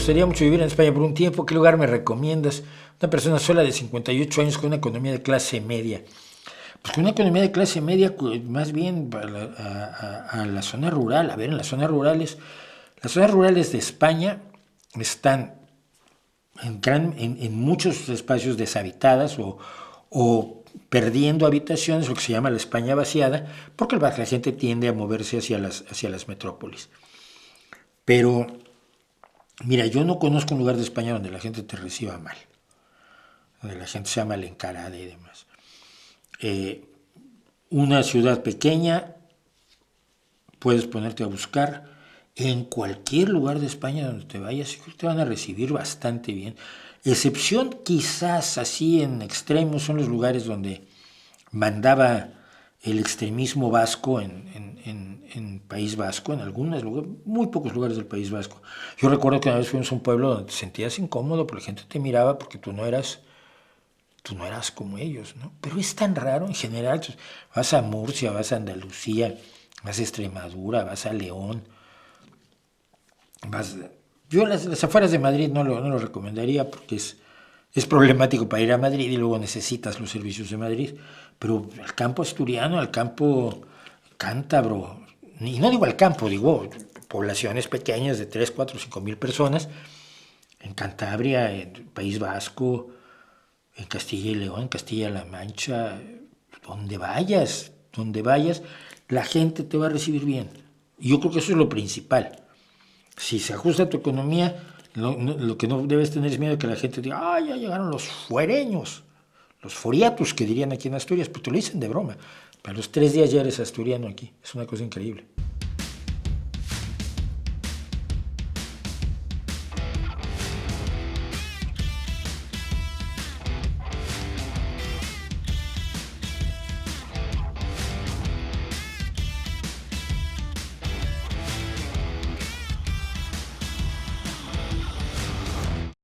gustaría mucho vivir en España por un tiempo. ¿Qué lugar me recomiendas? Una persona sola de 58 años con una economía de clase media. Pues con una economía de clase media, más bien a la zona rural. A ver, en las zonas rurales de España están en muchos espacios deshabitadas o perdiendo habitaciones, lo que se llama la España vaciada, porque la gente tiende a moverse hacia las metrópolis. Pero, mira, yo no conozco un lugar de España donde la gente te reciba mal, donde la gente sea mal encarada y demás. Una ciudad pequeña, puedes ponerte a buscar en cualquier lugar de España donde te vayas, te van a recibir bastante bien. Excepción quizás así en extremos son los lugares donde mandaba el extremismo vasco en País Vasco, en algunos lugares, muy pocos lugares del País Vasco. Yo recuerdo que una vez fuimos a un pueblo donde te sentías incómodo porque la gente te miraba porque tú no eras como ellos, ¿no? Pero es tan raro en general. Vas a Murcia, vas a Andalucía, vas a Extremadura, vas a León. Yo las afueras de Madrid no lo recomendaría porque es problemático para ir a Madrid y luego necesitas los servicios de Madrid. Pero al campo asturiano, al campo cántabro, y no digo al campo, digo poblaciones pequeñas de 3, 4, 5 mil personas, en Cantabria, en País Vasco, en Castilla y León, en Castilla-La Mancha, donde vayas, la gente te va a recibir bien. Y yo creo que eso es lo principal. Si se ajusta a tu economía, lo que no debes tener es miedo de que la gente diga, ya llegaron los fuereños, los foriatus, que dirían aquí en Asturias, pues te lo dicen de broma. Para los 3 días ya eres asturiano aquí, es una cosa increíble.